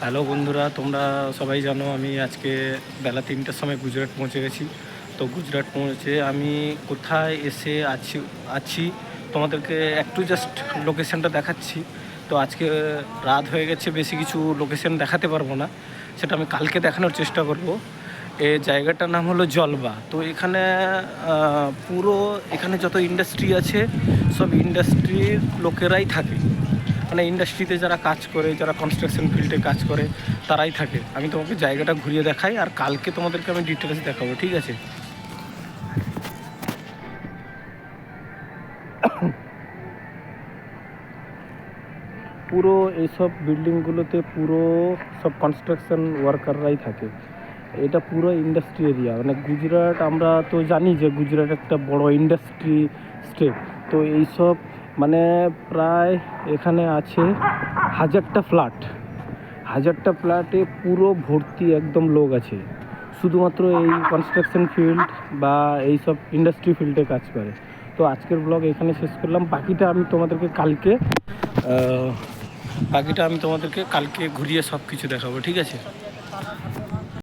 Hello বন্ধুরা, তোমরা সবাই জানো আমি আজকে বেলা 3টার সময় গুজরাট পৌঁছে গেছি। তো গুজরাট পৌঁছে আমি কোথায় এসে আছি তোমাদেরকে একটু জাস্ট লোকেশানটা দেখাচ্ছি। তো আজকে রাত হয়ে গেছে, বেশি কিছু লোকেশান দেখাতে পারবো না, সেটা আমি কালকে দেখানোর চেষ্টা করব। এই জায়গাটার নাম হলো জলবা। তো এখানে পুরো এখানে যত ইন্ডাস্ট্রি আছে সব ইন্ডাস্ট্রির লোকেরাই থাকে, মানে ইন্ডাস্ট্রিতে যারা কাজ করে, যারা কনস্ট্রাকশন ফিল্ডে কাজ করে তারাই থাকে। আমি তোমাকে জায়গাটা ঘুরিয়ে দেখাই আর কালকে তোমাদেরকে আমি ডিটেলস দেখাবো, ঠিক আছে? পুরো এইসব বিল্ডিংগুলোতে পুরো সব কনস্ট্রাকশন ওয়ার্কাররাই থাকে। এটা পুরো ইন্ডাস্ট্রি এরিয়া, মানে গুজরাট আমরা তো জানি যে গুজরাট একটা বড় ইন্ডাস্ট্রি স্টেট। তো এইসব মানে প্রায় এখানে আছে 1000টা ফ্ল্যাটে পুরো ভর্তি একদম লোক আছে, শুধুমাত্র এই কনস্ট্রাকশন ফিল্ড বা এই সব ইন্ডাস্ট্রি ফিল্ডে কাজ করে। তো আজকের ব্লগ এখানে শেষ করলাম। বাকিটা আমি তোমাদেরকে কালকে ঘুরিয়ে সব কিছু দেখাবো, ঠিক আছে?